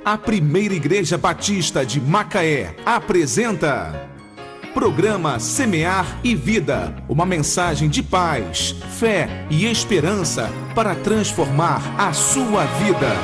A Primeira Igreja Batista de Macaé apresenta Programa Semear e Vida, uma mensagem de paz, fé e esperança para transformar a sua vida.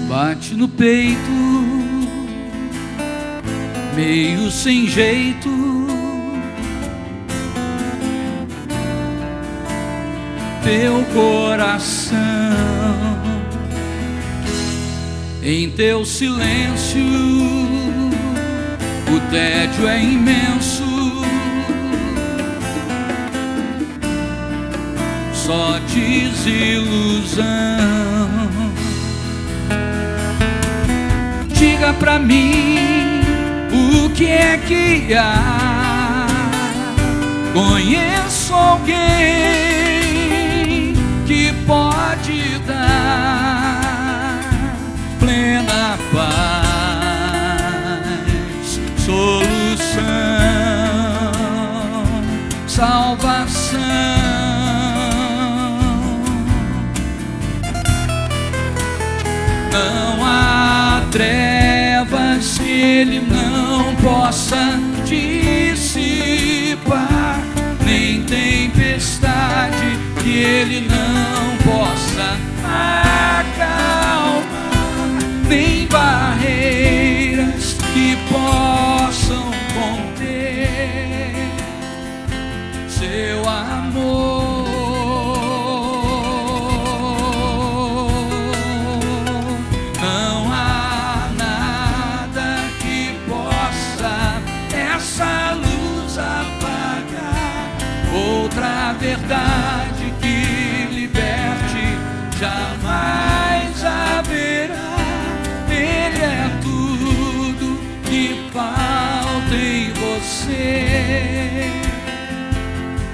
Bate no peito, meio sem jeito, teu coração. Em teu silêncio, o tédio é imenso. Só desilusão. Diga pra mim o que é que há. Conheço alguém que pode dar plena paz, solução, salvação. Não há trevas que ele não possa dissipar, nem tempestade que ele não possa acalmar, nem barreiras que possam conter seu amor. Outra verdade que liberte jamais haverá. Ele é tudo que falta em você.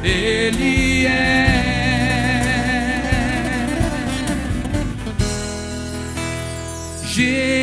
Ele é Jesus.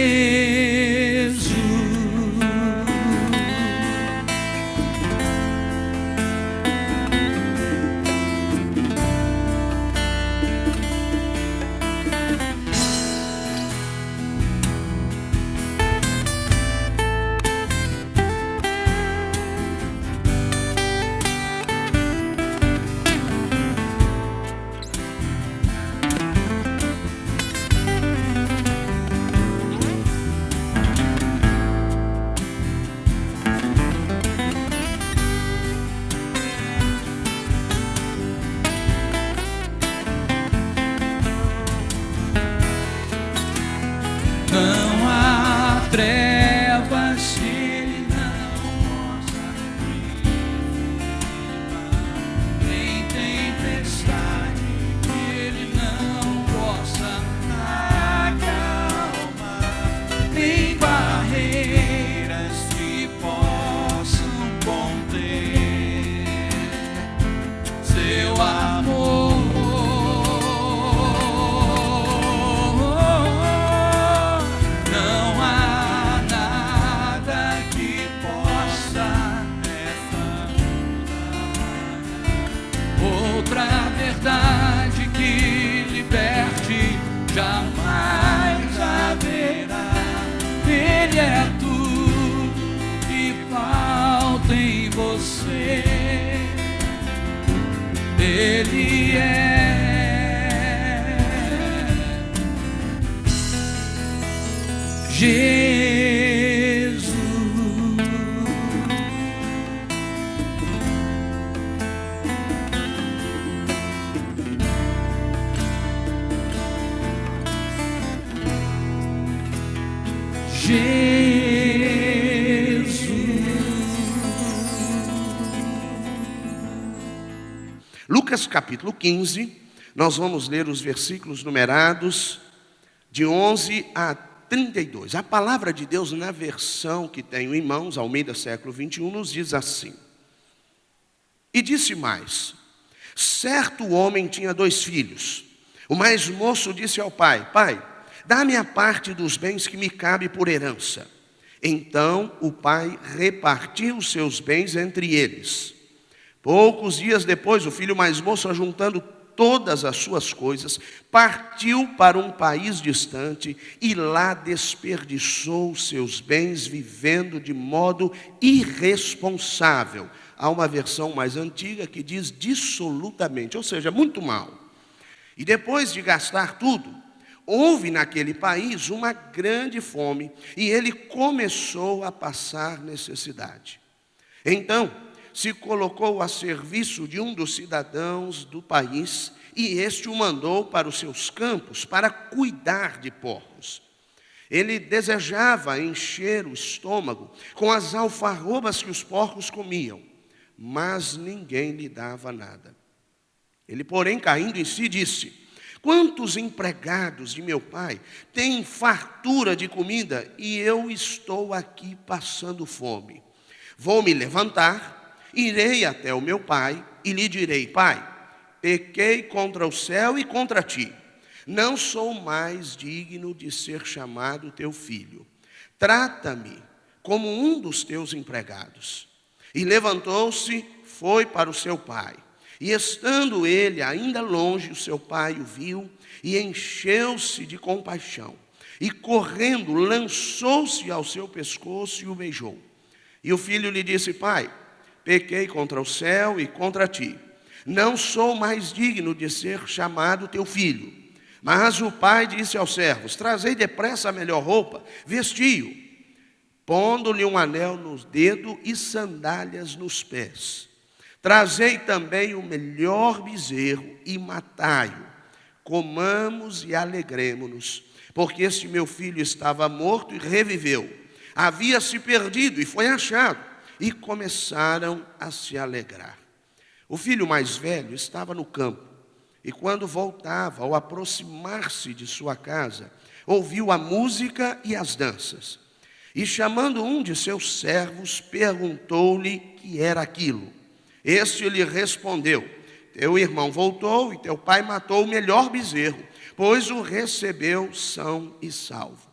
Não há trevas que ele não possa dissipar, nem tempestade que ele não possa acalmar, nem barreiras que possam conter seu amor. Outra verdade que liberte jamais haverá. Ele é tudo que falta em você. Ele é Jesus. Lucas capítulo 15, nós vamos ler os versículos numerados de 11 a 32. A palavra de Deus, na versão que tenho em mãos, Almeida século 21, nos diz assim: E disse mais: certo homem tinha 2 filhos. O mais moço disse ao pai: Pai, dá-me a parte dos bens que me cabe por herança. Então o pai repartiu os seus bens entre eles. Poucos dias depois, o filho mais moço, ajuntando todas as suas coisas, partiu para um país distante e lá desperdiçou seus bens, vivendo de modo irresponsável. Há uma versão mais antiga que diz dissolutamente, ou seja, muito mal. E depois de gastar tudo, houve naquele país uma grande fome e ele começou a passar necessidade. Então, se colocou a serviço de um dos cidadãos do país e este o mandou para os seus campos para cuidar de porcos. Ele desejava encher o estômago com as alfarrobas que os porcos comiam, mas ninguém lhe dava nada. Ele, porém, caindo em si, disse: quantos empregados de meu pai têm fartura de comida e eu estou aqui passando fome? Vou me levantar, irei até o meu pai e lhe direi: Pai, pequei contra o céu e contra ti. Não sou mais digno de ser chamado teu filho. Trata-me como um dos teus empregados. E levantou-se, foi para o seu pai. E estando ele ainda longe, o seu pai o viu e encheu-se de compaixão. E correndo, lançou-se ao seu pescoço e o beijou. E o filho lhe disse: Pai, pequei contra o céu e contra ti. Não sou mais digno de ser chamado teu filho. Mas o pai disse aos servos: trazei depressa a melhor roupa, vestiu, pondo-lhe um anel no dedo e sandálias nos pés. Trazei também o melhor bezerro e matai-o. Comamos e alegremo-nos, porque este meu filho estava morto e reviveu. Havia se perdido e foi achado. E começaram a se alegrar. O filho mais velho estava no campo, e quando voltava, ao aproximar-se de sua casa, ouviu a música e as danças. E chamando um de seus servos, perguntou-lhe que era aquilo. Este lhe respondeu: teu irmão voltou e teu pai matou o melhor bezerro, pois o recebeu são e salvo.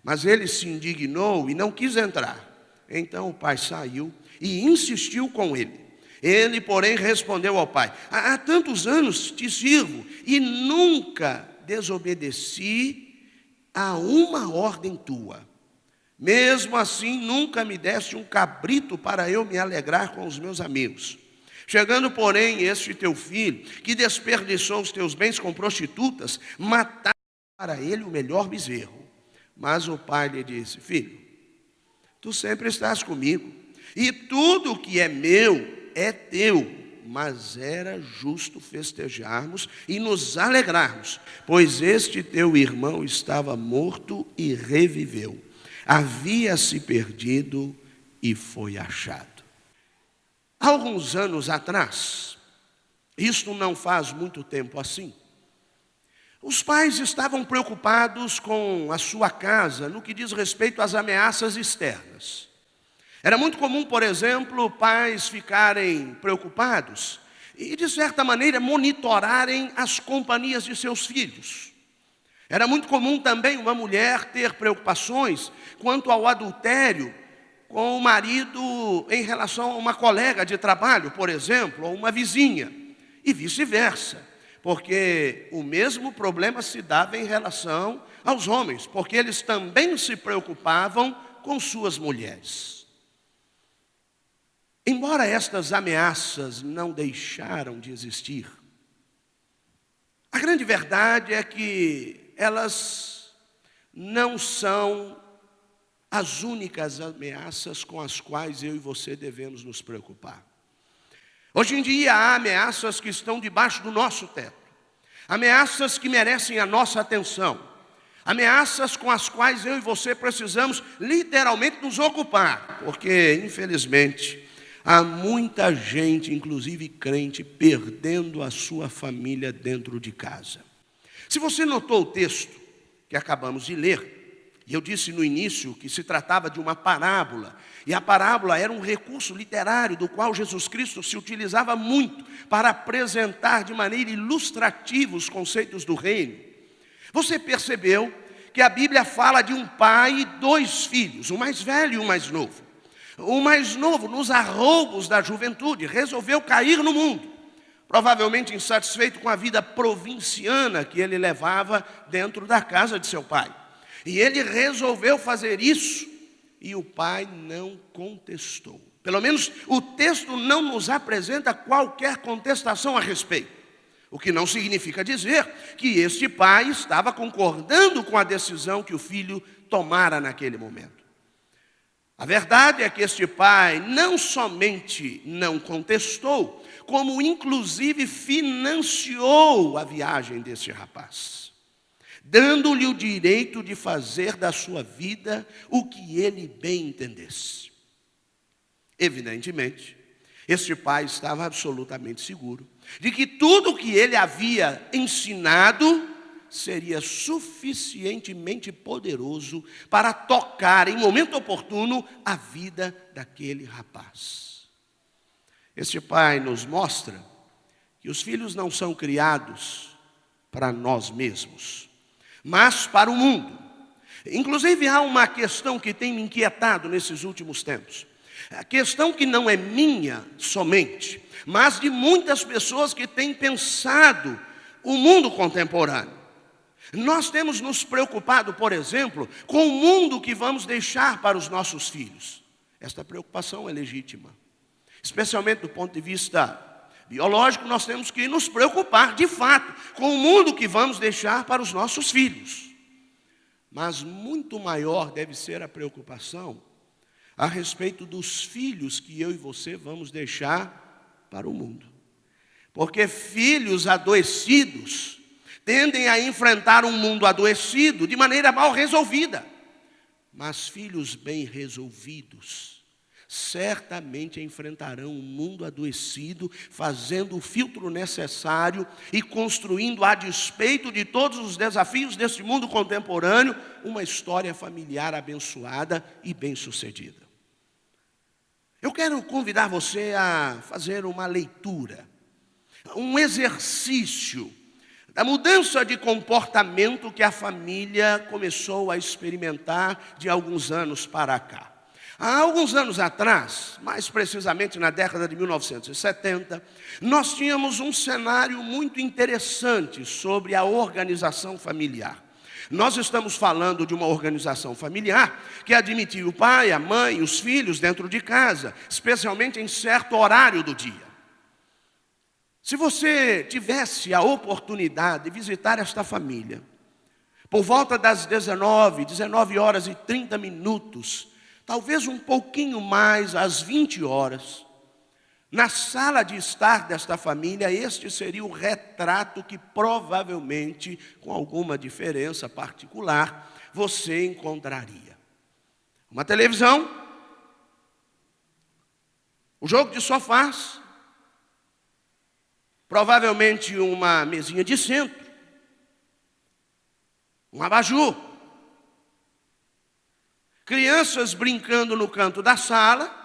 Mas ele se indignou e não quis entrar. Então o pai saiu e insistiu com ele. Ele, porém, respondeu ao pai: há tantos anos te sirvo e nunca desobedeci a uma ordem tua. Mesmo assim, nunca me deste um cabrito para eu me alegrar com os meus amigos. Chegando, porém, este teu filho, que desperdiçou os teus bens com prostitutas, mataste para ele o melhor bezerro. Mas o pai lhe disse: filho, tu sempre estás comigo, e tudo o que é meu é teu. Mas era justo festejarmos e nos alegrarmos, pois este teu irmão estava morto e reviveu. Havia se perdido e foi achado. Há alguns anos atrás, isto não faz muito tempo assim, os pais estavam preocupados com a sua casa no que diz respeito às ameaças externas. Era muito comum, por exemplo, pais ficarem preocupados e, de certa maneira, monitorarem as companhias de seus filhos. Era muito comum também uma mulher ter preocupações quanto ao adultério com o marido em relação a uma colega de trabalho, por exemplo, ou uma vizinha, e vice-versa. Porque o mesmo problema se dava em relação aos homens, porque eles também se preocupavam com suas mulheres. Embora estas ameaças não deixaram de existir, a grande verdade é que elas não são as únicas ameaças com as quais eu e você devemos nos preocupar. Hoje em dia há ameaças que estão debaixo do nosso teto, ameaças que merecem a nossa atenção, ameaças com as quais eu e você precisamos literalmente nos ocupar, porque infelizmente há muita gente, inclusive crente, perdendo a sua família dentro de casa. Se você notou o texto que acabamos de ler, e eu disse no início que se tratava de uma parábola, e a parábola era um recurso literário do qual Jesus Cristo se utilizava muito para apresentar de maneira ilustrativa os conceitos do reino. Você percebeu que a Bíblia fala de um pai e 2 filhos, o mais velho e o mais novo. O mais novo, nos arroubos da juventude, resolveu cair no mundo, provavelmente insatisfeito com a vida provinciana que ele levava dentro da casa de seu pai. E ele resolveu fazer isso, e o pai não contestou. Pelo menos o texto não nos apresenta qualquer contestação a respeito. O que não significa dizer que este pai estava concordando com a decisão que o filho tomara naquele momento. A verdade é que este pai não somente não contestou, como inclusive financiou a viagem desse rapaz, dando-lhe o direito de fazer da sua vida o que ele bem entendesse. Evidentemente, este pai estava absolutamente seguro de que tudo o que ele havia ensinado seria suficientemente poderoso para tocar em momento oportuno a vida daquele rapaz. Este pai nos mostra que os filhos não são criados para nós mesmos, mas para o mundo. Inclusive há uma questão que tem me inquietado nesses últimos tempos. A questão que não é minha somente, mas de muitas pessoas que têm pensado o mundo contemporâneo. Nós temos nos preocupado, por exemplo, com o mundo que vamos deixar para os nossos filhos. Esta preocupação é legítima. Especialmente do ponto de vista biológico, nós temos que nos preocupar, de fato, com o mundo que vamos deixar para os nossos filhos. Mas muito maior deve ser a preocupação a respeito dos filhos que eu e você vamos deixar para o mundo. Porque filhos adoecidos tendem a enfrentar um mundo adoecido de maneira mal resolvida. Mas filhos bem resolvidos certamente enfrentarão um mundo adoecido, fazendo o filtro necessário e construindo, a despeito de todos os desafios desse mundo contemporâneo, uma história familiar abençoada e bem-sucedida. Eu quero convidar você a fazer uma leitura, um exercício da mudança de comportamento que a família começou a experimentar de alguns anos para cá. Há alguns anos atrás, mais precisamente na década de 1970, nós tínhamos um cenário muito interessante sobre a organização familiar. Nós estamos falando de uma organização familiar que admitia o pai, a mãe, os filhos dentro de casa, especialmente em certo horário do dia. Se você tivesse a oportunidade de visitar esta família, por volta das 19 horas e 30 minutos, talvez um pouquinho mais, às 20 horas, na sala de estar desta família, este seria o retrato que provavelmente, com alguma diferença particular, você encontraria. Uma televisão, um jogo de sofás, provavelmente uma mesinha de centro, um abajur, crianças brincando no canto da sala,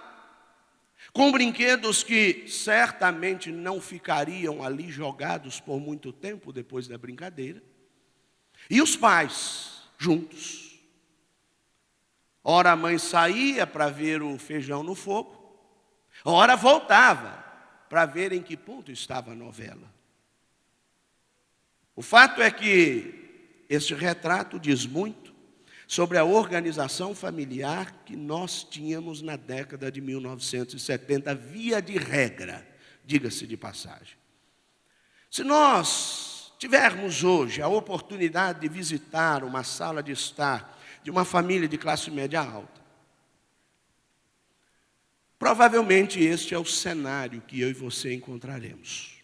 com brinquedos que certamente não ficariam ali jogados por muito tempo depois da brincadeira, e os pais juntos. Ora a mãe saía para ver o feijão no fogo, ora voltava para ver em que ponto estava a novela. O fato é que este retrato diz muito sobre a organização familiar que nós tínhamos na década de 1970, via de regra, diga-se de passagem. Se nós tivermos hoje a oportunidade de visitar uma sala de estar de uma família de classe média alta, provavelmente este é o cenário que eu e você encontraremos.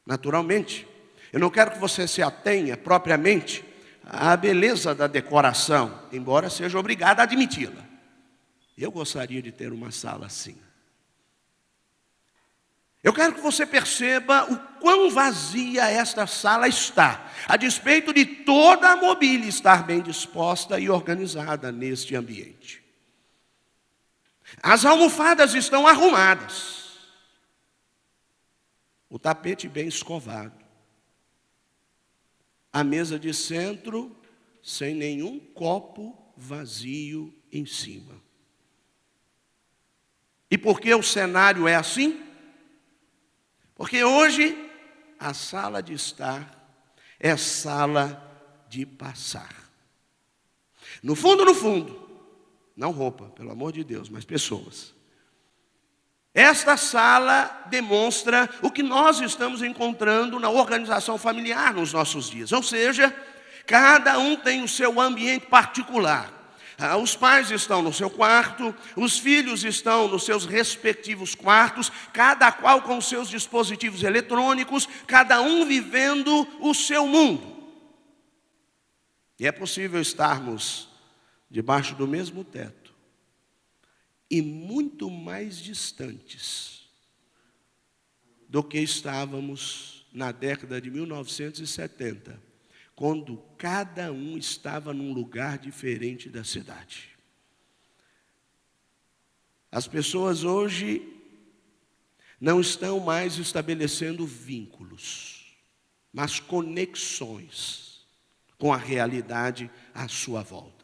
Naturalmente, eu não quero que você se atenha propriamente à beleza da decoração, embora seja obrigado a admiti-la. Eu gostaria de ter uma sala assim. Eu quero que você perceba o quão vazia esta sala está, a despeito de toda a mobília estar bem disposta e organizada neste ambiente. As almofadas estão arrumadas, o tapete bem escovado, a mesa de centro sem nenhum copo vazio em cima. E por que o cenário é assim? Porque hoje a sala de estar é sala de passar. No fundo, não roupa, pelo amor de Deus, mas pessoas. Esta sala demonstra o que nós estamos encontrando na organização familiar nos nossos dias. Ou seja, cada um tem o seu ambiente particular. Os pais estão no seu quarto, os filhos estão nos seus respectivos quartos, cada qual com os seus dispositivos eletrônicos, cada um vivendo o seu mundo. E é possível estarmos debaixo do mesmo teto e muito mais distantes do que estávamos na década de 1970, quando cada um estava num lugar diferente da cidade. As pessoas hoje não estão mais estabelecendo vínculos, mas conexões com a realidade à sua volta.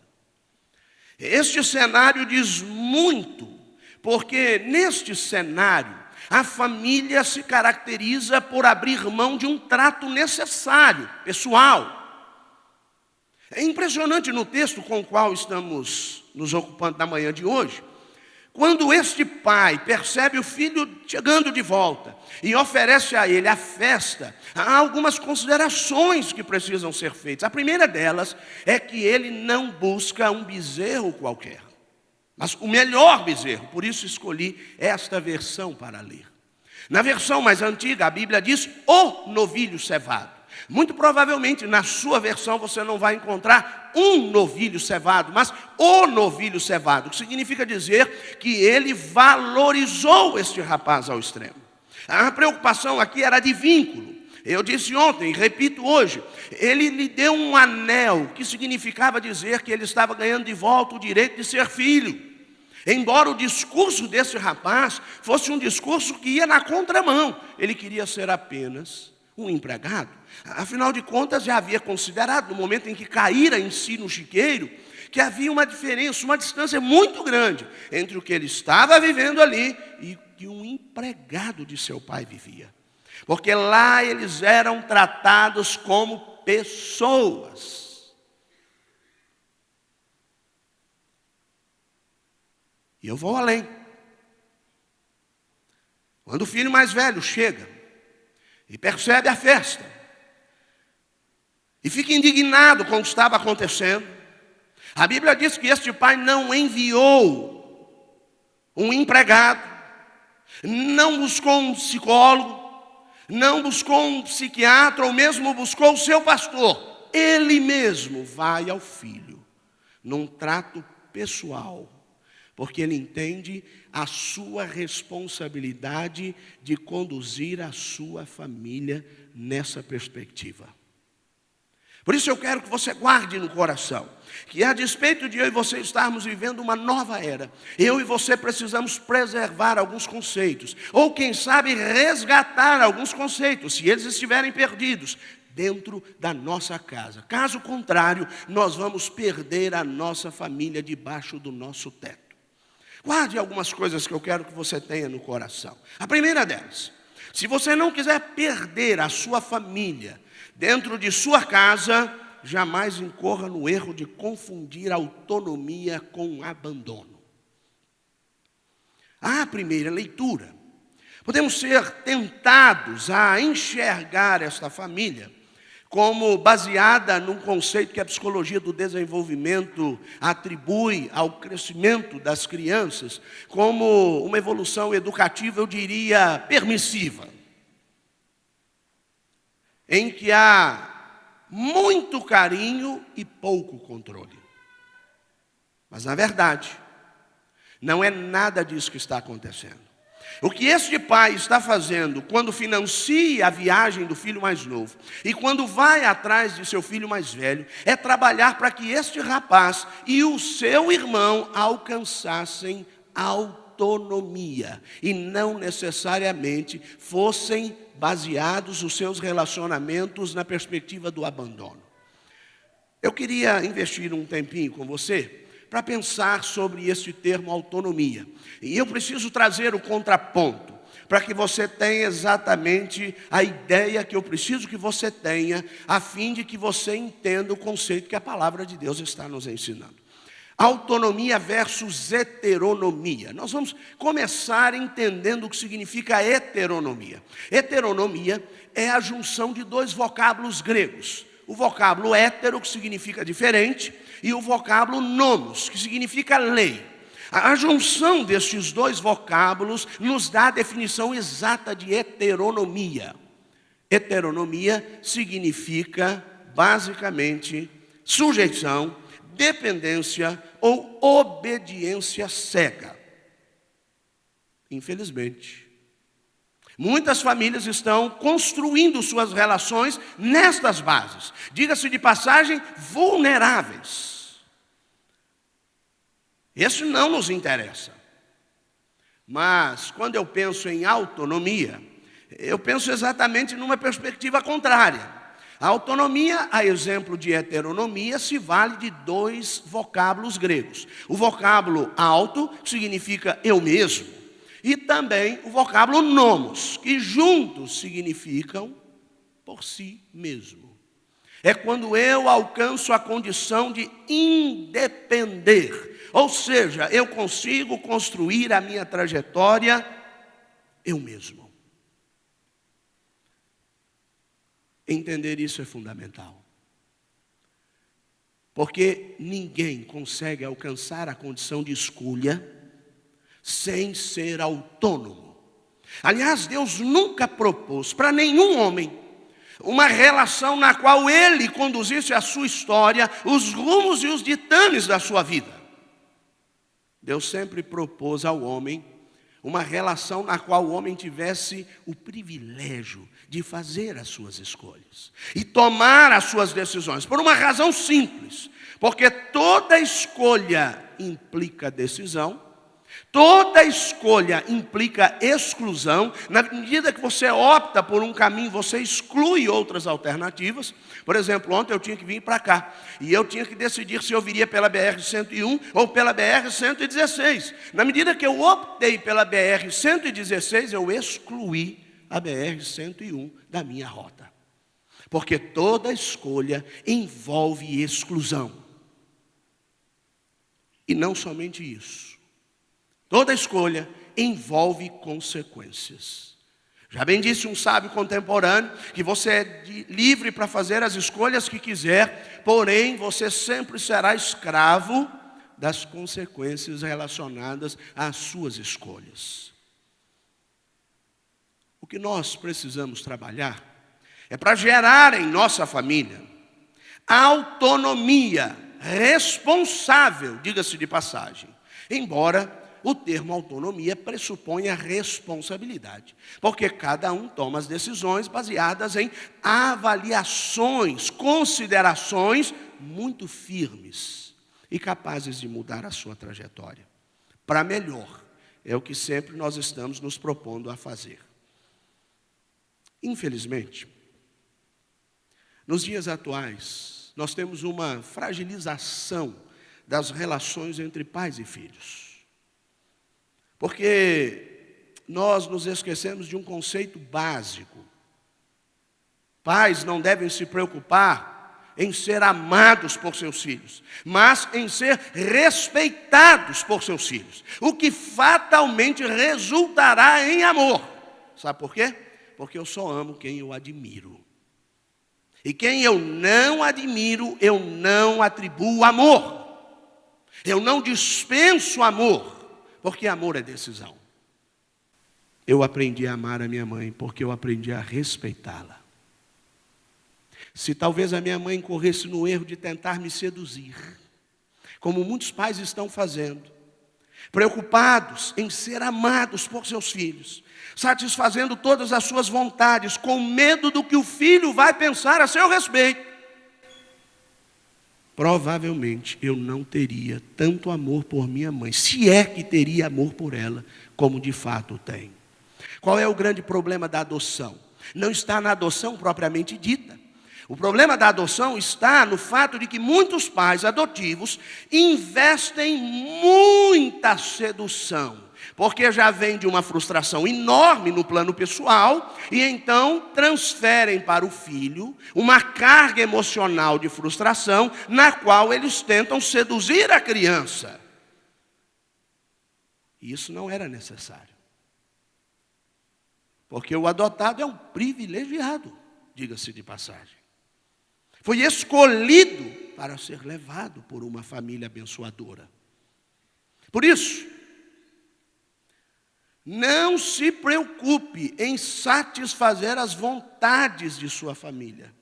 Este cenário diz muito, porque neste cenário a família se caracteriza por abrir mão de um trato necessário, pessoal. É impressionante no texto com o qual estamos nos ocupando na manhã de hoje, quando este pai percebe o filho chegando de volta e oferece a ele a festa, há algumas considerações que precisam ser feitas. A primeira delas é que ele não busca um bezerro qualquer, mas o melhor bezerro. Por isso escolhi esta versão para ler. Na versão mais antiga, a Bíblia diz o novilho cevado. Muito provavelmente na sua versão você não vai encontrar um novilho cevado, mas o novilho cevado, que significa dizer que ele valorizou este rapaz ao extremo. A preocupação aqui era de vínculo. Eu disse ontem, repito hoje, ele lhe deu um anel, que significava dizer que ele estava ganhando de volta o direito de ser filho. Embora o discurso desse rapaz fosse um discurso que ia na contramão, ele queria ser apenas um empregado. Afinal de contas, já havia considerado, no momento em que caíra em si no chiqueiro, que havia uma diferença, uma distância muito grande entre o que ele estava vivendo ali e o que um empregado de seu pai vivia. Porque lá eles eram tratados como pessoas. E eu vou além. Quando o filho mais velho chega e percebe a festa, e fica indignado com o que estava acontecendo, a Bíblia diz que este pai não enviou um empregado, não buscou um psicólogo, não buscou um psiquiatra, ou mesmo buscou o seu pastor. Ele mesmo vai ao filho, num trato pessoal, porque ele entende a sua responsabilidade de conduzir a sua família nessa perspectiva. Por isso eu quero que você guarde no coração que, a despeito de eu e você estarmos vivendo uma nova era, eu e você precisamos preservar alguns conceitos, ou quem sabe resgatar alguns conceitos, se eles estiverem perdidos dentro da nossa casa. Caso contrário, nós vamos perder a nossa família debaixo do nosso teto. Guarde algumas coisas que eu quero que você tenha no coração. A primeira delas: se você não quiser perder a sua família dentro de sua casa, jamais incorra no erro de confundir autonomia com abandono. A primeira leitura, podemos ser tentados a enxergar esta família como baseada num conceito que a psicologia do desenvolvimento atribui ao crescimento das crianças, como uma evolução educativa, eu diria, permissiva, em que há muito carinho e pouco controle. Mas, na verdade, Não é nada disso que está acontecendo. O que este pai está fazendo quando financia a viagem do filho mais novo e quando vai atrás de seu filho mais velho é trabalhar para que este rapaz e o seu irmão alcançassem autonomia e não necessariamente fossem baseados os seus relacionamentos na perspectiva do abandono. Eu queria investir um tempinho com você para pensar sobre este termo autonomia. E eu preciso trazer o contraponto, para que você tenha exatamente a ideia que eu preciso que você tenha, a fim de que você entenda o conceito que a palavra de Deus está nos ensinando. Autonomia versus heteronomia. Nós vamos começar entendendo o que significa heteronomia. Heteronomia é a junção de dois vocábulos gregos. O vocábulo hétero, que significa diferente, e o vocábulo nomos, que significa lei. A junção destes dois vocábulos nos dá a definição exata de heteronomia. Heteronomia significa, basicamente, sujeição, dependência ou obediência cega. Infelizmente, muitas famílias estão construindo suas relações nestas bases. Diga-se de passagem, vulneráveis. Isso não nos interessa. Mas, quando eu penso em autonomia, eu penso exatamente numa perspectiva contrária. A autonomia, a exemplo de heteronomia, se vale de dois vocábulos gregos. O vocábulo auto significa eu mesmo. E também o vocábulo nomos, que juntos significam por si mesmo. É quando eu alcanço a condição de independer. Ou seja, eu consigo construir a minha trajetória eu mesmo. Entender isso é fundamental. Porque ninguém consegue alcançar a condição de escolha sem ser autônomo. Aliás, Deus nunca propôs para nenhum homem uma relação na qual ele conduzisse a sua história, os rumos e os ditames da sua vida. Deus sempre propôs ao homem uma relação na qual o homem tivesse o privilégio de fazer as suas escolhas e tomar as suas decisões, por uma razão simples, porque toda escolha implica decisão, toda escolha implica exclusão. Na medida que você opta por um caminho, você exclui outras alternativas. Por exemplo, ontem eu tinha que vir para cá e eu tinha que decidir se eu viria pela BR-101 ou pela BR-116. Na medida que eu optei pela BR-116, eu excluí a BR-101 da minha rota. Porque toda escolha envolve exclusão. E não somente isso. Toda escolha envolve consequências. Já bem disse um sábio contemporâneo que você é livre para fazer as escolhas que quiser, porém você sempre será escravo das consequências relacionadas às suas escolhas. O que nós precisamos trabalhar é para gerar em nossa família autonomia responsável, diga-se de passagem, embora o termo autonomia pressupõe a responsabilidade, porque cada um toma as decisões baseadas em avaliações, considerações muito firmes e capazes de mudar a sua trajetória para melhor. É o que sempre nós estamos nos propondo a fazer. Infelizmente, nos dias atuais, nós temos uma fragilização das relações entre pais e filhos. Porque nós nos esquecemos de um conceito básico. Pais não devem se preocupar em ser amados por seus filhos, mas em ser respeitados por seus filhos, o que fatalmente resultará em amor. Sabe por quê? Porque eu só amo quem eu admiro. E quem eu não admiro, eu não atribuo amor. Eu não dispenso amor. Porque amor é decisão. Eu aprendi a amar a minha mãe porque eu aprendi a respeitá-la. Se talvez a minha mãe incorresse no erro de tentar me seduzir, como muitos pais estão fazendo, preocupados em ser amados por seus filhos, satisfazendo todas as suas vontades, com medo do que o filho vai pensar a seu respeito, provavelmente eu não teria tanto amor por minha mãe, se é que teria amor por ela, como de fato tem. Qual é o grande problema da adoção? Não está na adoção propriamente dita. O problema da adoção está no fato de que muitos pais adotivos investem muita sedução, porque já vem de uma frustração enorme no plano pessoal, e então transferem para o filho uma carga emocional de frustração, na qual eles tentam seduzir a criança. E isso não era necessário. Porque o adotado é um privilegiado, diga-se de passagem. Foi escolhido para ser levado por uma família abençoadora. Por isso, não se preocupe em satisfazer as vontades de sua família.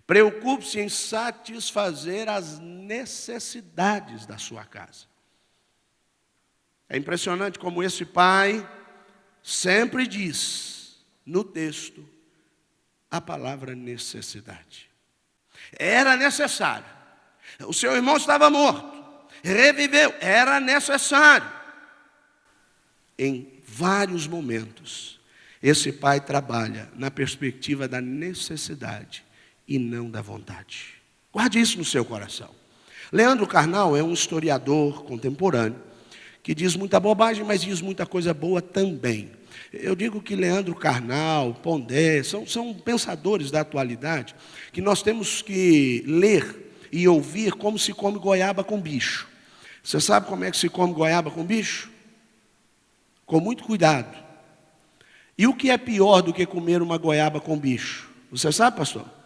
Preocupe-se em satisfazer as necessidades da sua casa. É impressionante como esse pai sempre diz no texto a palavra necessidade. Era necessário. O seu irmão estava morto, reviveu, era necessário. Em vários momentos, esse pai trabalha na perspectiva da necessidade e não da vontade. Guarde isso no seu coração. Leandro Carnal é um historiador contemporâneo que diz muita bobagem, mas diz muita coisa boa também. Eu digo que Leandro Carnal, Pondé, são pensadores da atualidade que nós temos que ler e ouvir como se come goiaba com bicho. Você sabe como é que se come goiaba com bicho? Com muito cuidado. E o que é pior do que comer uma goiaba com bicho? Você sabe, pastor?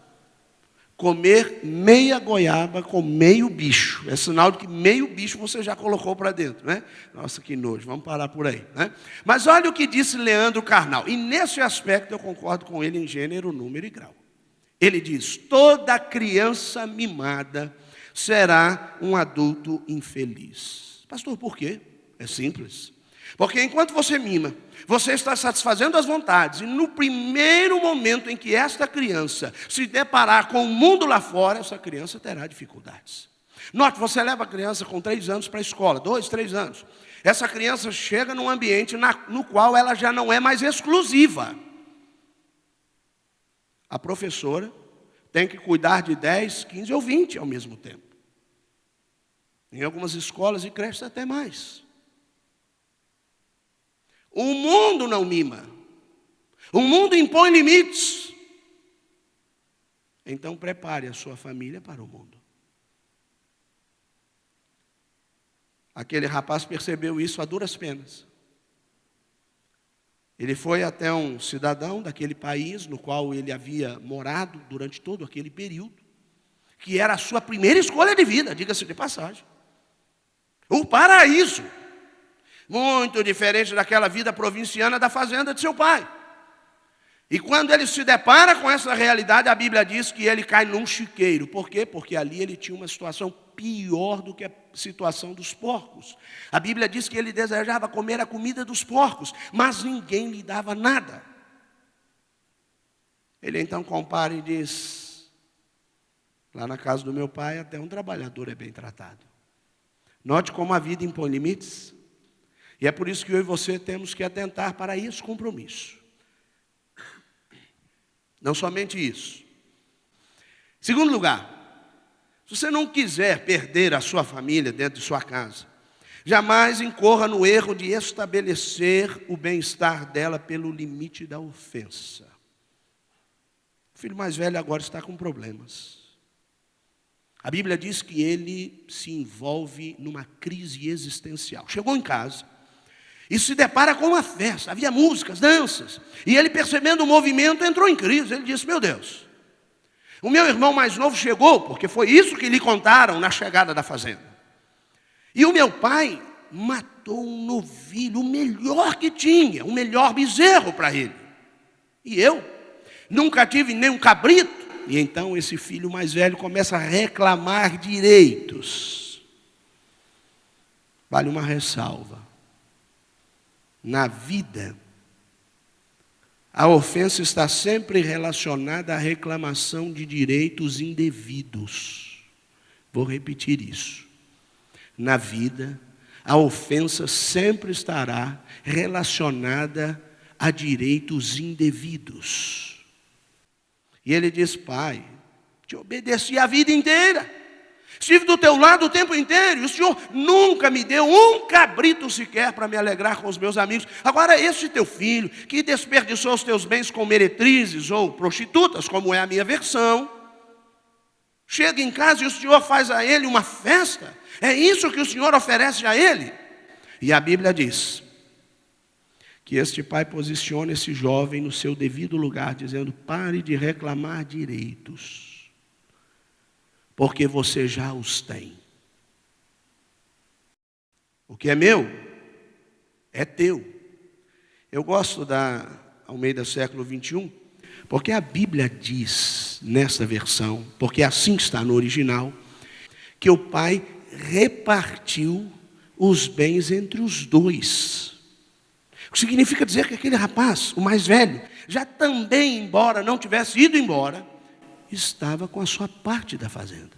Comer meia goiaba com meio bicho. É sinal de que meio bicho você já colocou para dentro, né? Nossa, que nojo, vamos parar por aí, né? Mas olha o que disse Leandro Carnal. E nesse aspecto eu concordo com ele em gênero, número e grau. Ele diz: toda criança mimada será um adulto infeliz. Pastor, por quê? É simples. Porque enquanto você mima, você está satisfazendo as vontades, e no primeiro momento em que esta criança se deparar com o mundo lá fora, essa criança terá dificuldades. Note, você leva a criança com 3 anos para a escola, 2, 3 anos. Essa criança chega num ambiente no qual ela já não é mais exclusiva. A professora tem que cuidar de 10, 15 ou 20 ao mesmo tempo. Em algumas escolas e creches até mais. O mundo não mima. O mundo impõe limites. Então prepare a sua família para o mundo. Aquele rapaz percebeu isso a duras penas. Ele foi até um cidadão daquele país no qual ele havia morado durante todo aquele período, que era a sua primeira escolha de vida, diga-se de passagem. O paraíso. Muito diferente daquela vida provinciana da fazenda de seu pai. E quando ele se depara com essa realidade, a Bíblia diz que ele cai num chiqueiro. Por quê? Porque ali ele tinha uma situação pior do que a situação dos porcos. A Bíblia diz que ele desejava comer a comida dos porcos, mas ninguém lhe dava nada. Ele então compara e diz: lá na casa do meu pai até um trabalhador é bem tratado. Note como a vida impõe limites. E é por isso que eu e você temos que atentar para esse compromisso. Não somente isso. Segundo lugar, se você não quiser perder a sua família dentro de sua casa, jamais incorra no erro de estabelecer o bem-estar dela pelo limite da ofensa. O filho mais velho agora está com problemas. A Bíblia diz que ele se envolve numa crise existencial. Chegou em casa e se depara com uma festa, havia músicas, danças, e ele, percebendo o movimento, entrou em crise. Ele disse: meu Deus, o meu irmão mais novo chegou, porque foi isso que lhe contaram na chegada da fazenda. E o meu pai matou um novilho, o melhor que tinha, o melhor bezerro para ele. E eu nunca tive nem um cabrito. E então esse filho mais velho começa a reclamar direitos. Vale uma ressalva. Na vida, a ofensa está sempre relacionada à reclamação de direitos indevidos. Vou repetir isso. Na vida, a ofensa sempre estará relacionada a direitos indevidos. E ele diz: pai, te obedeci a vida inteira, estive do teu lado o tempo inteiro, e o Senhor nunca me deu um cabrito sequer para me alegrar com os meus amigos. Agora esse teu filho, que desperdiçou os teus bens com meretrizes ou prostitutas, como é a minha versão, chega em casa e o Senhor faz a ele uma festa. É isso que o Senhor oferece a ele? E a Bíblia diz que este pai posiciona esse jovem no seu devido lugar, dizendo: pare de reclamar direitos, porque você já os tem. O que é meu, é teu. Eu gosto da Almeida século 21, porque a Bíblia diz, nessa versão, porque assim está no original, que o pai repartiu os bens entre os dois. O que significa dizer que aquele rapaz, o mais velho, já também, embora não tivesse ido embora, estava com a sua parte da fazenda.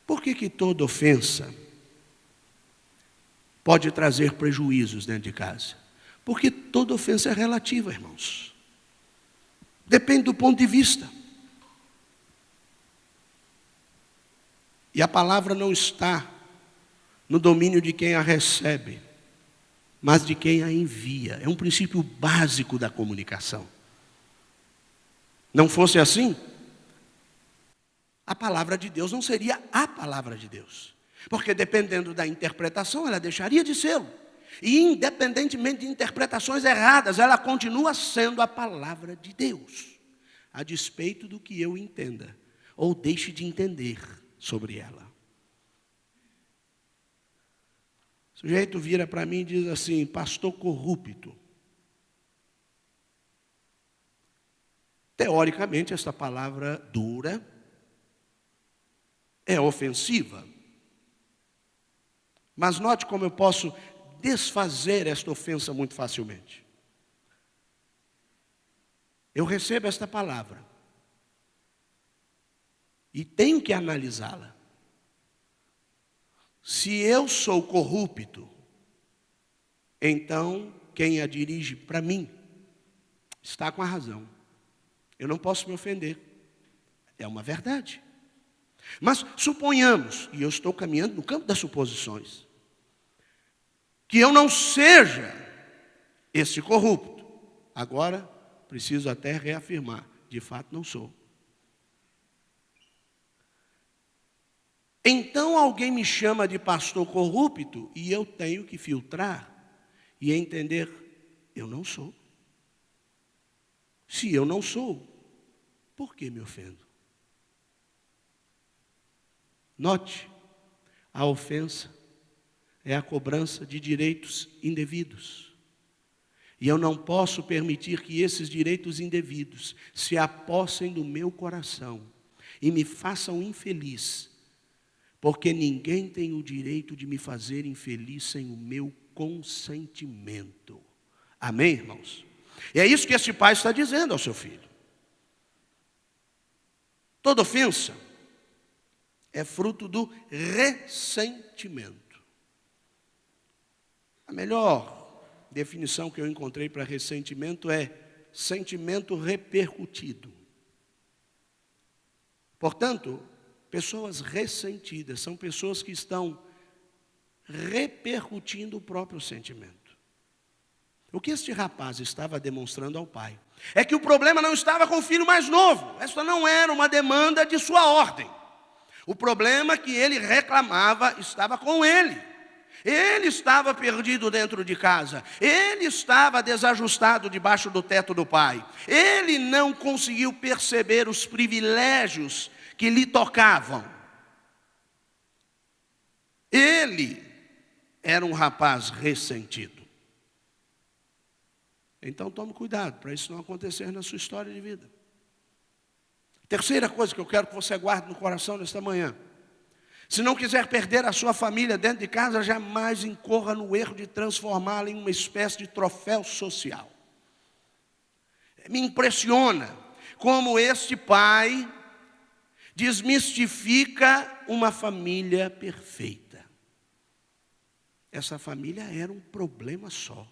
Por que toda ofensa pode trazer prejuízos dentro de casa? Porque toda ofensa é relativa, irmãos. Depende do ponto de vista. E a palavra não está no domínio de quem a recebe, mas de quem a envia. É um princípio básico da comunicação. Não fosse assim, a palavra de Deus não seria a palavra de Deus. Porque dependendo da interpretação, ela deixaria de sê-lo. E independentemente de interpretações erradas, ela continua sendo a palavra de Deus, a despeito do que eu entenda, ou deixe de entender sobre ela. O sujeito vira para mim e diz assim: pastor corrupto. Teoricamente, essa palavra dura é ofensiva. Mas note como eu posso desfazer esta ofensa muito facilmente. Eu recebo esta palavra e tenho que analisá-la. Se eu sou corrupto, então quem a dirige para mim está com a razão. Eu não posso me ofender. É uma verdade. Mas suponhamos, e eu estou caminhando no campo das suposições, que eu não seja esse corrupto. Agora, preciso até reafirmar, de fato não sou. Então alguém me chama de pastor corrupto e eu tenho que filtrar e entender: eu não sou. Se eu não sou, por que me ofendo? Note, a ofensa é a cobrança de direitos indevidos. E eu não posso permitir que esses direitos indevidos se apossem do meu coração e me façam infeliz, porque ninguém tem o direito de me fazer infeliz sem o meu consentimento. Amém, irmãos? E é isso que esse pai está dizendo ao seu filho. Toda ofensa é fruto do ressentimento. A melhor definição que eu encontrei para ressentimento é sentimento repercutido. Portanto, pessoas ressentidas são pessoas que estão repercutindo o próprio sentimento. O que este rapaz estava demonstrando ao pai é que o problema não estava com o filho mais novo. Esta não era uma demanda de sua ordem. O problema que ele reclamava estava com ele. Ele estava perdido dentro de casa. Ele estava desajustado debaixo do teto do pai. Ele não conseguiu perceber os privilégios que lhe tocavam. Ele era um rapaz ressentido. Então tome cuidado para isso não acontecer na sua história de vida. Terceira coisa que eu quero que você guarde no coração nesta manhã Se não quiser perder a sua família dentro de casa, jamais incorra no erro de transformá-la em uma espécie de troféu social. Me impressiona como este pai desmistifica uma família perfeita. Essa família era um problema só.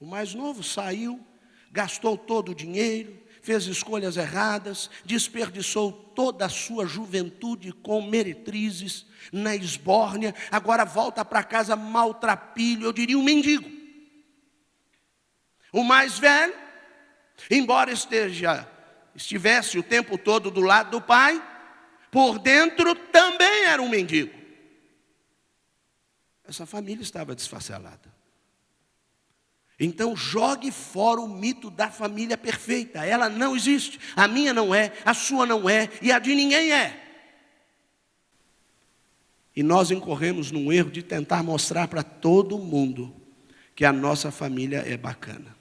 O mais novo saiu, gastou todo o dinheiro, fez escolhas erradas, desperdiçou toda a sua juventude com meretrizes, na esbórnia, agora volta para casa maltrapilho, eu diria um mendigo. O mais velho, embora estivesse o tempo todo do lado do pai, por dentro também era um mendigo. Essa família estava desfacelada. Então jogue fora o mito da família perfeita. Ela não existe. A minha não é, a sua não é e a de ninguém é. E nós incorremos num erro de tentar mostrar para todo mundo que a nossa família é bacana.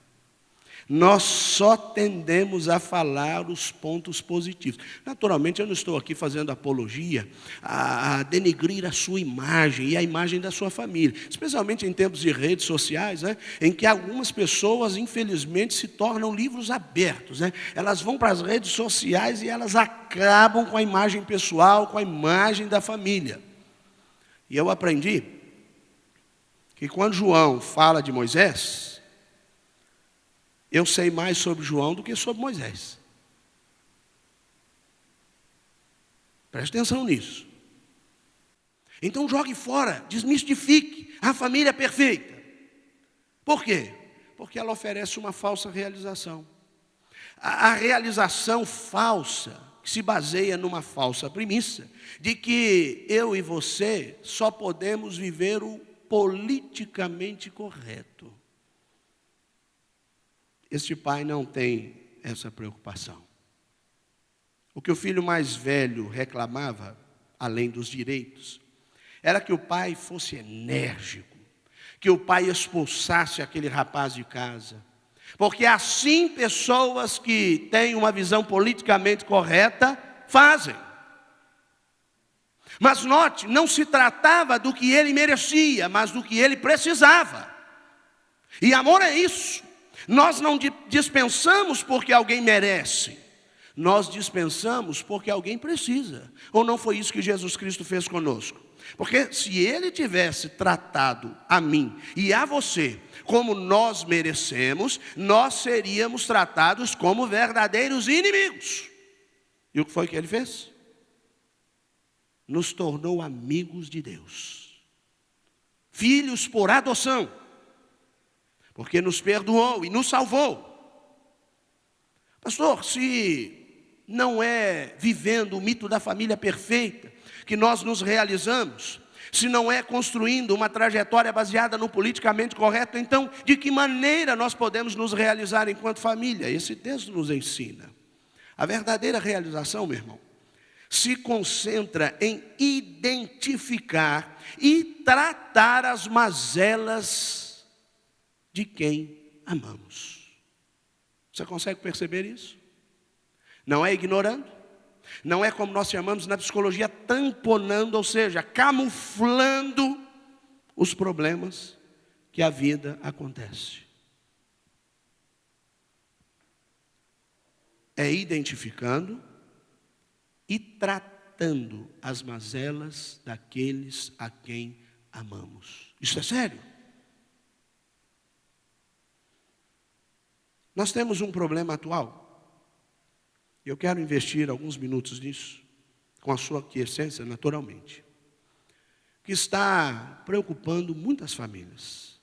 Nós só tendemos a falar os pontos positivos. Naturalmente, eu não estou aqui fazendo apologia a denegrir a sua imagem e a imagem da sua família. Especialmente em tempos de redes sociais, né, em que algumas pessoas, infelizmente, se tornam livros abertos. Né? Elas vão para as redes sociais e elas acabam com a imagem pessoal, com a imagem da família. E eu aprendi que quando João fala de Moisés, eu sei mais sobre João do que sobre Moisés. Preste atenção nisso. Então jogue fora, desmistifique a família perfeita. Por quê? Porque ela oferece uma falsa realização. A realização falsa, que se baseia numa falsa premissa, de que eu e você só podemos viver o politicamente correto. Este pai não tem essa preocupação. O que o filho mais velho reclamava, além dos direitos, era que o pai fosse enérgico, que o pai expulsasse aquele rapaz de casa. Porque assim pessoas que têm uma visão politicamente correta fazem. Mas note, não se tratava do que ele merecia, mas do que ele precisava. E amor é isso. Nós não dispensamos porque alguém merece. Nós dispensamos porque alguém precisa. Ou não foi isso que Jesus Cristo fez conosco? Porque se Ele tivesse tratado a mim e a você como nós merecemos, nós seríamos tratados como verdadeiros inimigos. E o que foi que Ele fez? Nos tornou amigos de Deus. Filhos por adoção. Porque nos perdoou e nos salvou. Pastor, se não é vivendo o mito da família perfeita que nós nos realizamos, se não é construindo uma trajetória baseada no politicamente correto, então de que maneira nós podemos nos realizar enquanto família? Esse texto nos ensina. A verdadeira realização, meu irmão, se concentra em identificar e tratar as mazelas de quem amamos. Você consegue perceber isso? Não é ignorando, não é como nós chamamos na psicologia tamponando, ou seja, camuflando os problemas que a vida acontece. É identificando e tratando as mazelas daqueles a quem amamos. Isso é sério. Nós temos um problema atual, e eu quero investir alguns minutos nisso, com a sua aquiescência, naturalmente, que está preocupando muitas famílias,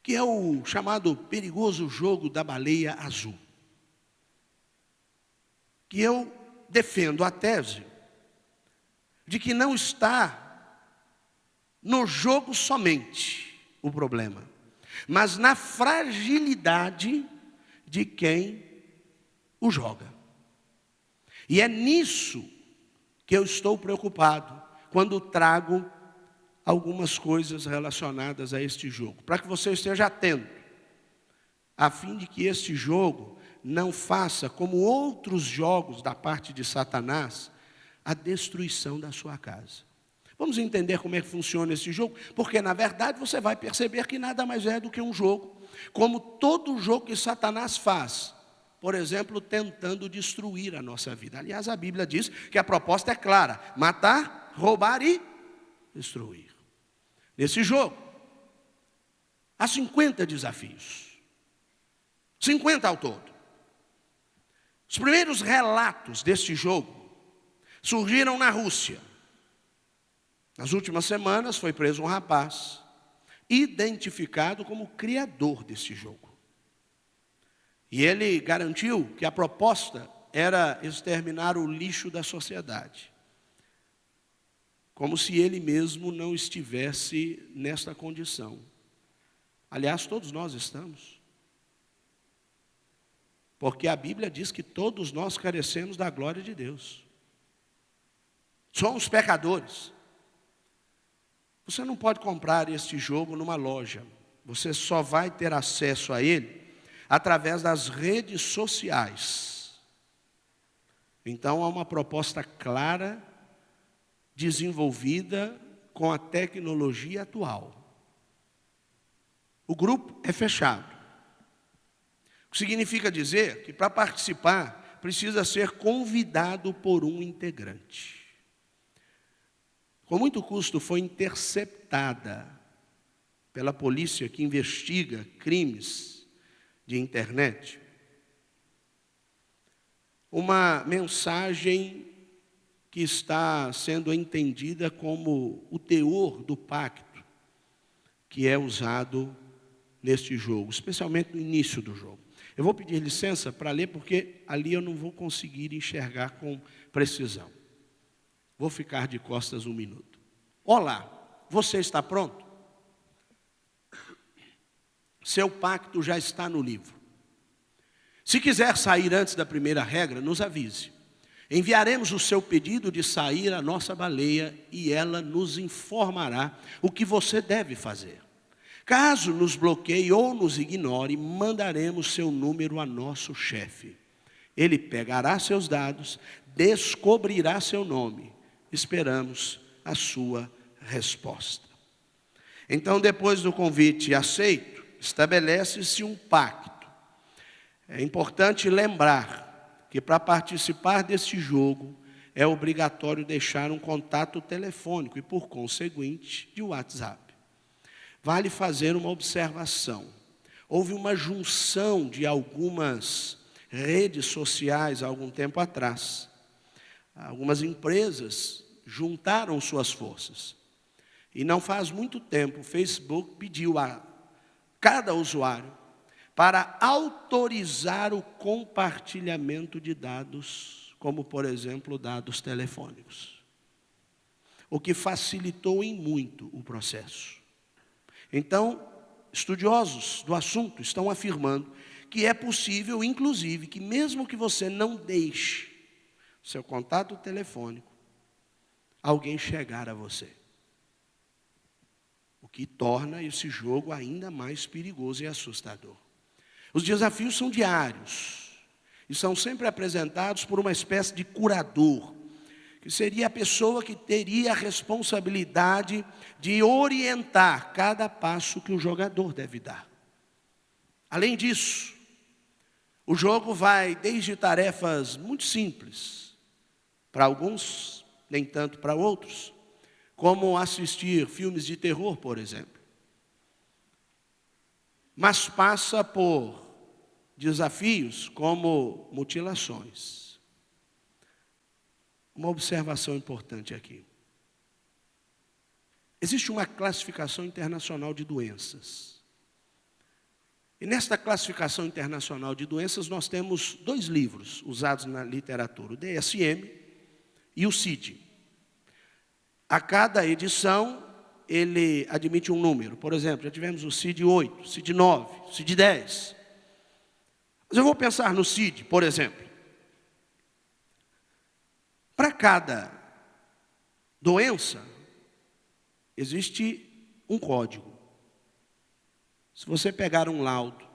que é o chamado perigoso jogo da baleia azul, que eu defendo a tese de que não está no jogo somente o problema, mas na fragilidade de quem o joga. E é nisso que eu estou preocupado quando trago algumas coisas relacionadas a este jogo, para que você esteja atento, a fim de que este jogo não faça como outros jogos da parte de Satanás, a destruição da sua casa. Vamos entender como é que funciona esse jogo? Porque, na verdade, você vai perceber que nada mais é do que um jogo, como todo jogo que Satanás faz, por exemplo, tentando destruir a nossa vida. Aliás, a Bíblia diz que a proposta é clara: matar, roubar e destruir. Nesse jogo, há 50 desafios. 50 ao todo. Os primeiros relatos deste jogo surgiram na Rússia. Nas últimas semanas foi preso um rapaz, identificado como criador desse jogo. E ele garantiu que a proposta era exterminar o lixo da sociedade. Como se ele mesmo não estivesse nesta condição. Aliás, todos nós estamos. Porque a Bíblia diz que todos nós carecemos da glória de Deus. Somos pecadores. Você não pode comprar este jogo numa loja. Você só vai ter acesso a ele através das redes sociais. Então, há uma proposta clara, desenvolvida com a tecnologia atual. O grupo é fechado. O que significa dizer que para participar precisa ser convidado por um integrante. Com muito custo foi interceptada pela polícia que investiga crimes de internet uma mensagem que está sendo entendida como o teor do pacto que é usado neste jogo, especialmente no início do jogo. Eu vou pedir licença para ler, porque ali eu não vou conseguir enxergar com precisão. Vou ficar de costas um minuto. Olá, você está pronto? Seu pacto já está no livro. Se quiser sair antes da primeira regra, nos avise. Enviaremos o seu pedido de sair à nossa baleia e ela nos informará o que você deve fazer. Caso nos bloqueie ou nos ignore, mandaremos seu número a nosso chefe. Ele pegará seus dados, descobrirá seu nome. Esperamos a sua resposta. Então, depois do convite aceito, estabelece-se um pacto. É importante lembrar que para participar desse jogo é obrigatório deixar um contato telefônico e, por conseguinte, de WhatsApp. Vale fazer uma observação. Houve uma junção de algumas redes sociais há algum tempo atrás. Algumas empresas juntaram suas forças. E não faz muito tempo, o Facebook pediu a cada usuário para autorizar o compartilhamento de dados, como, por exemplo, dados telefônicos. O que facilitou em muito o processo. Então, estudiosos do assunto estão afirmando que é possível, inclusive, que mesmo que você não deixe seu contato telefônico, alguém chegar a você. O que torna esse jogo ainda mais perigoso e assustador. Os desafios são diários e são sempre apresentados por uma espécie de curador, que seria a pessoa que teria a responsabilidade de orientar cada passo que o jogador deve dar. Além disso, o jogo vai desde tarefas muito simples, para alguns, nem tanto para outros, como assistir filmes de terror, por exemplo. Mas passa por desafios como mutilações. Uma observação importante aqui. Existe uma classificação internacional de doenças. E nesta classificação internacional de doenças, nós temos 2 livros usados na literatura, o DSM e o CID. A cada edição, ele admite um número. Por exemplo, já tivemos o CID 8, CID 9, CID 10. Mas eu vou pensar no CID, por exemplo. Para cada doença, existe um código. Se você pegar um laudo,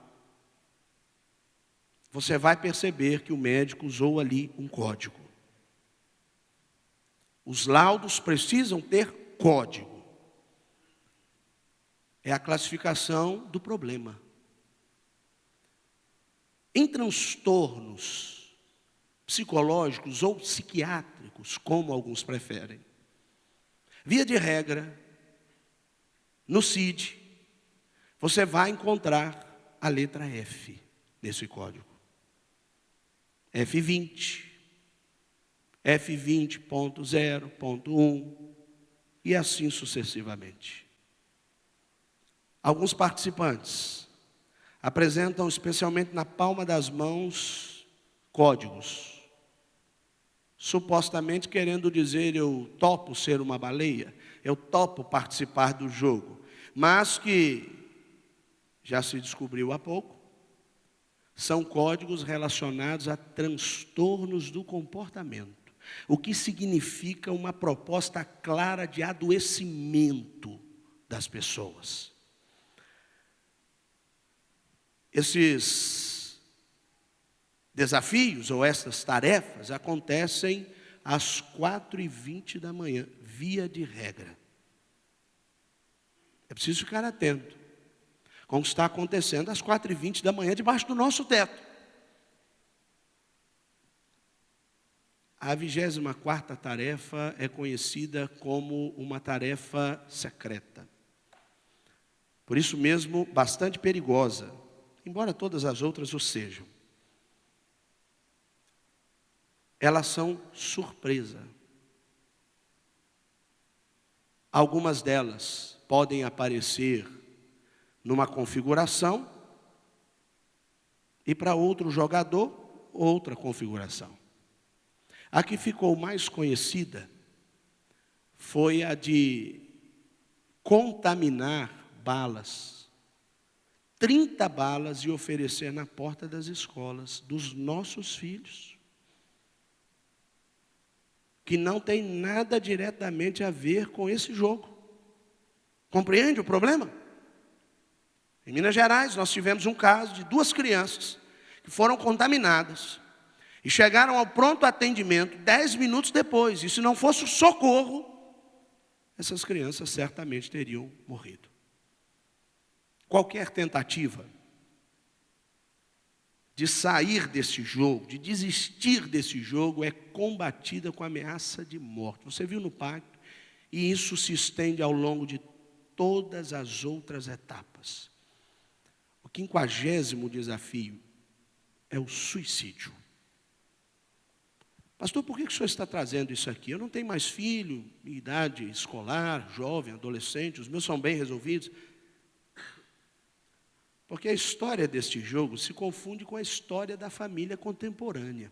você vai perceber que o médico usou ali um código. Os laudos precisam ter código. É a classificação do problema. Em transtornos psicológicos ou psiquiátricos, como alguns preferem, via de regra, no CID, você vai encontrar a letra F nesse código. F20, F20.0.1 e assim sucessivamente. Alguns participantes apresentam, especialmente na palma das mãos, códigos, supostamente querendo dizer: eu topo ser uma baleia, eu topo participar do jogo, mas que já se descobriu há pouco, são códigos relacionados a transtornos do comportamento, o que significa uma proposta clara de adoecimento das pessoas. Esses desafios ou essas tarefas acontecem às 4h20 da manhã, via de regra. É preciso ficar atento com o que está acontecendo às 4h20 da manhã, debaixo do nosso teto. A 24ª tarefa é conhecida como uma tarefa secreta. Por isso mesmo, bastante perigosa, embora todas as outras o sejam. Elas são surpresa. Algumas delas podem aparecer numa configuração e para outro jogador, outra configuração. A que ficou mais conhecida foi a de contaminar balas. 30 balas e oferecer na porta das escolas dos nossos filhos, que não tem nada diretamente a ver com esse jogo. Compreende o problema? Em Minas Gerais, nós tivemos um caso de 2 crianças que foram contaminadas e chegaram ao pronto atendimento 10 minutos depois. E se não fosse o socorro, essas crianças certamente teriam morrido. Qualquer tentativa de sair desse jogo, de desistir desse jogo, é combatida com ameaça de morte. Você viu no pacto? E isso se estende ao longo de todas as outras etapas. O 50º desafio é o suicídio. Pastor, por que o senhor está trazendo isso aqui? Eu não tenho mais filho, em idade escolar, jovem, adolescente, os meus são bem resolvidos. Porque a história deste jogo se confunde com a história da família contemporânea,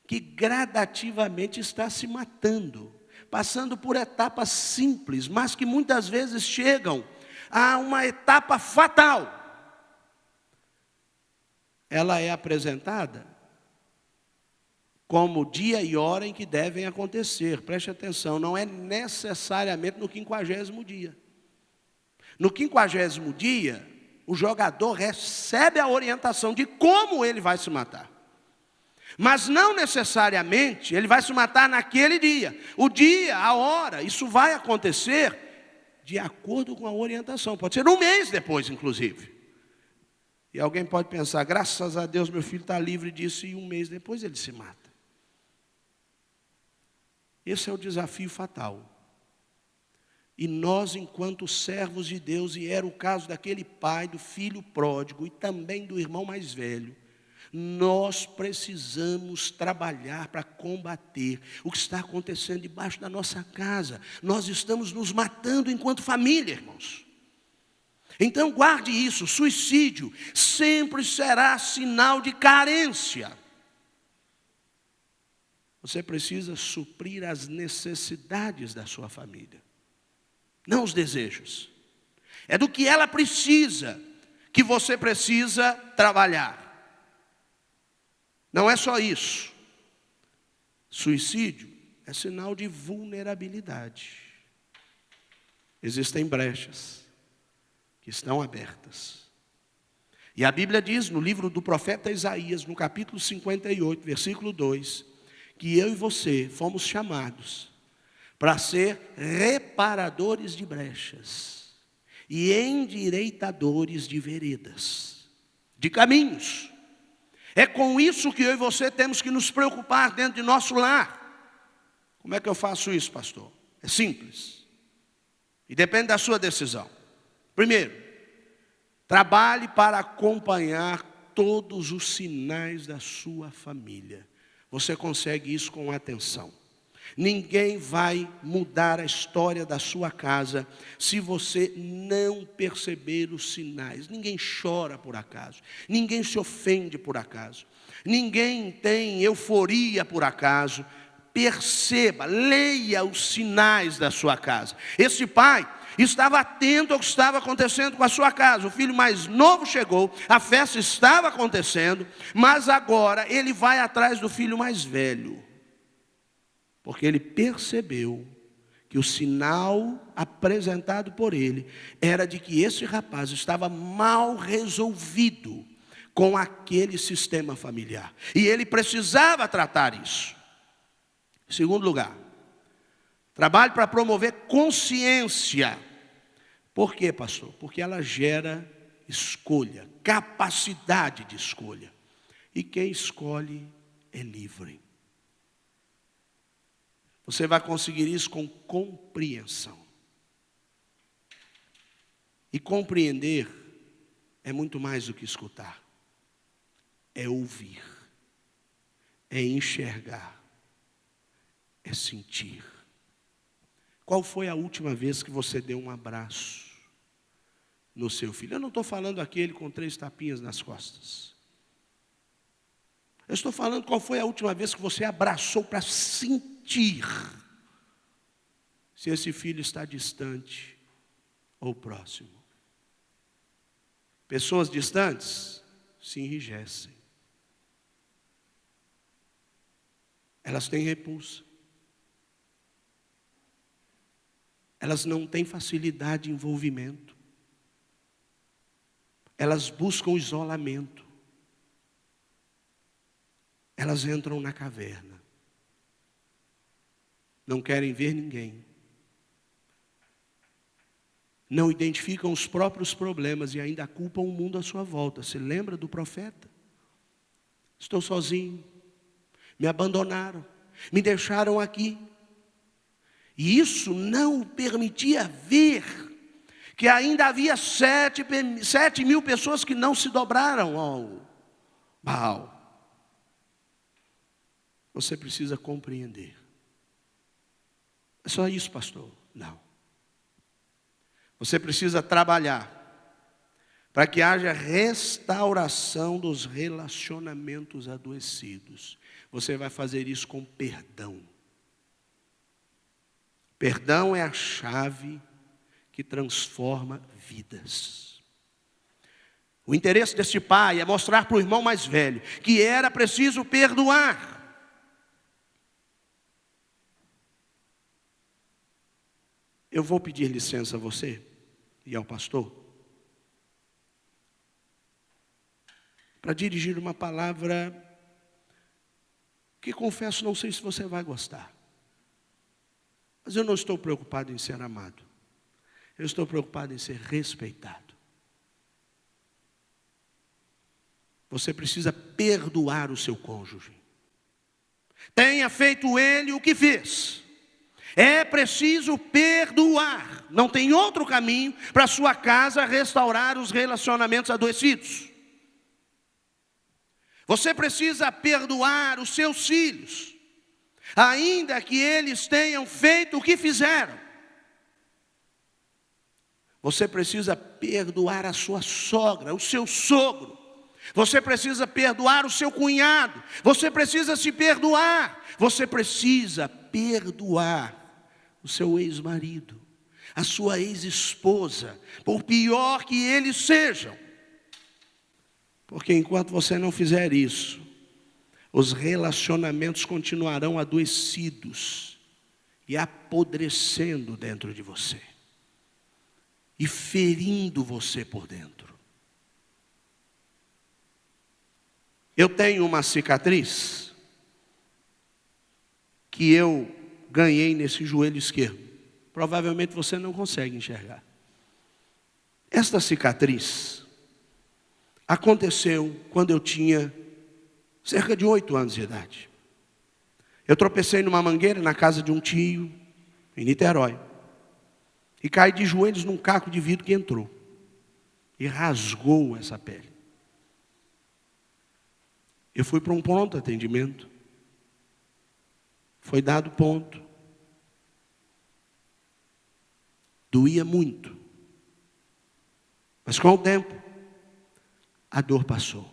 que gradativamente está se matando, passando por etapas simples, mas que muitas vezes chegam a uma etapa fatal. Ela é apresentada como dia e hora em que devem acontecer. Preste atenção, não é necessariamente no 50º dia. No 50º dia, o jogador recebe a orientação de como ele vai se matar. Mas não necessariamente ele vai se matar naquele dia. O dia, a hora, isso vai acontecer de acordo com a orientação. Pode ser um mês depois, inclusive. E alguém pode pensar: graças a Deus meu filho está livre disso, e um mês depois ele se mata. Esse é o desafio fatal. E nós, enquanto servos de Deus, e era o caso daquele pai, do filho pródigo e também do irmão mais velho, nós precisamos trabalhar para combater o que está acontecendo debaixo da nossa casa. Nós estamos nos matando enquanto família, irmãos. Então guarde isso: suicídio sempre será sinal de carência. Você precisa suprir as necessidades da sua família, não os desejos. É do que ela precisa que você precisa trabalhar. Não é só isso. Suicídio é sinal de vulnerabilidade. Existem brechas que estão abertas. E a Bíblia diz no livro do profeta Isaías, no capítulo 58, versículo 2, que eu e você fomos chamados para ser reparadores de brechas e endireitadores de veredas, de caminhos. É com isso que eu e você temos que nos preocupar dentro de nosso lar. Como é que eu faço isso, pastor? É simples. E depende da sua decisão. Primeiro, trabalhe para acompanhar todos os sinais da sua família. Você consegue isso com atenção. Ninguém vai mudar a história da sua casa se você não perceber os sinais. Ninguém chora por acaso. Ninguém se ofende por acaso. Ninguém tem euforia por acaso. Perceba, leia os sinais da sua casa. Esse pai estava atento ao que estava acontecendo com a sua casa. O filho mais novo chegou, a festa estava acontecendo, mas agora ele vai atrás do filho mais velho. Porque ele percebeu que o sinal apresentado por ele era de que esse rapaz estava mal resolvido com aquele sistema familiar. E ele precisava tratar isso. Em segundo lugar, trabalhe para promover consciência. Por quê, pastor? Porque ela gera escolha, capacidade de escolha. E quem escolhe é livre. Você vai conseguir isso com compreensão. E compreender é muito mais do que escutar. É ouvir. É enxergar. É sentir. Qual foi a última vez que você deu um abraço no seu filho? Eu não estou falando aquele com 3 tapinhas nas costas. Eu estou falando qual foi a última vez que você abraçou para sentir se esse filho está distante ou próximo. Pessoas distantes se enrijecem. Elas têm repulsa. Elas não têm facilidade de envolvimento. Elas buscam isolamento. Elas entram na caverna. Não querem ver ninguém. Não identificam os próprios problemas e ainda culpam o mundo à sua volta. Você lembra do profeta? Estou sozinho. Me abandonaram. Me deixaram aqui. E isso não permitia ver que ainda havia 7.000 pessoas que não se dobraram ao Baal. Você precisa compreender. É só isso, pastor? Não. Você precisa trabalhar para que haja restauração dos relacionamentos adoecidos. Você vai fazer isso com perdão. Perdão é a chave que transforma vidas. O interesse desse pai é mostrar para o irmão mais velho que era preciso perdoar. Eu vou pedir licença a você e ao pastor para dirigir uma palavra que, confesso, não sei se você vai gostar. Mas eu não estou preocupado em ser amado. Eu estou preocupado em ser respeitado. Você precisa perdoar o seu cônjuge. Tenha feito ele o que fez. É preciso perdoar. Não tem outro caminho para a sua casa restaurar os relacionamentos adoecidos. Você precisa perdoar os seus filhos, ainda que eles tenham feito o que fizeram. Você precisa perdoar a sua sogra, o seu sogro. Você precisa perdoar o seu cunhado. Você precisa se perdoar. Você precisa perdoar o seu ex-marido, a sua ex-esposa, por pior que eles sejam. Porque enquanto você não fizer isso, os relacionamentos continuarão adoecidos e apodrecendo dentro de você, e ferindo você por dentro. Eu tenho uma cicatriz que eu ganhei nesse joelho esquerdo. Provavelmente você não consegue enxergar. Esta cicatriz aconteceu quando eu tinha cerca de 8 anos de idade. Eu tropecei numa mangueira na casa de um tio, em Niterói, e caí de joelhos num caco de vidro que entrou e rasgou essa pele. Eu fui para um pronto atendimento. Foi dado ponto. Doía muito. Mas com o tempo, a dor passou.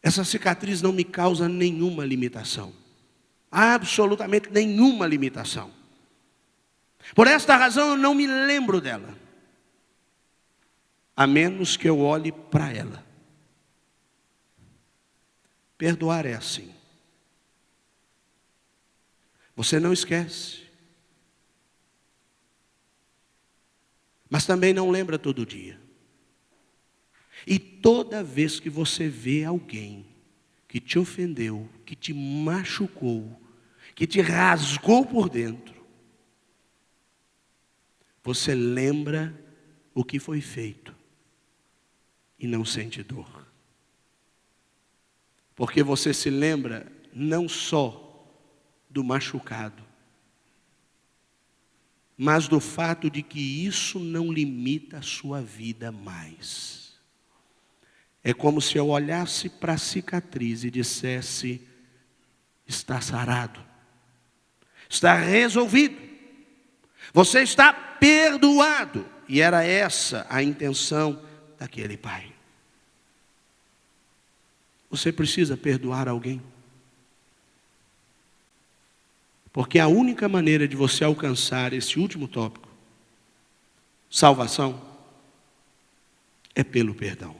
Essa cicatriz não me causa nenhuma limitação. Absolutamente nenhuma limitação. Por esta razão eu não me lembro dela. A menos que eu olhe para ela. Perdoar é assim. Você não esquece. Mas também não lembra todo dia. E toda vez que você vê alguém que te ofendeu, que te machucou, que te rasgou por dentro, você lembra o que foi feito e não sente dor. Porque você se lembra não só do machucado, mas do fato de que isso não limita a sua vida mais. É como se eu olhasse para a cicatriz e dissesse: está sarado, está resolvido, você está perdoado. E era essa a intenção daquele pai. Você precisa perdoar alguém. Porque a única maneira de você alcançar esse último tópico, salvação, é pelo perdão.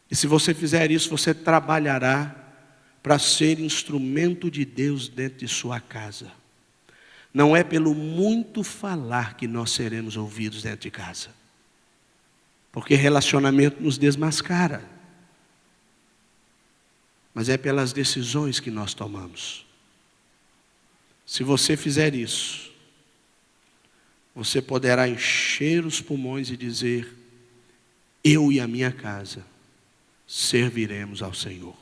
E se você fizer isso, você trabalhará para ser instrumento de Deus dentro de sua casa. Não é pelo muito falar que nós seremos ouvidos dentro de casa. Porque relacionamento nos desmascara. Mas é pelas decisões que nós tomamos. Se você fizer isso, você poderá encher os pulmões e dizer: eu e a minha casa serviremos ao Senhor.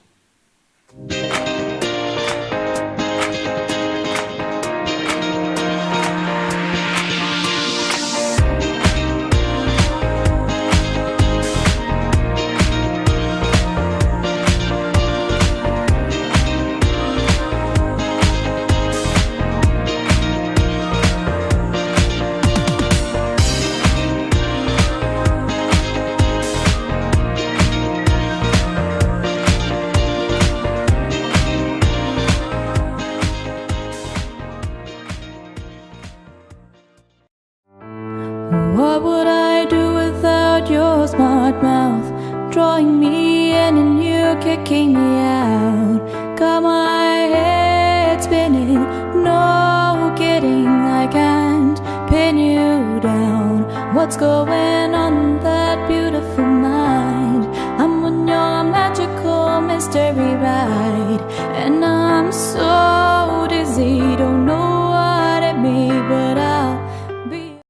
What would I do without your smart mouth, drawing me in and you kicking me out? Got my head spinning, no kidding, I can't pin you down. What's going on in that beautiful mind? I'm on your magical mystery ride, and I'm so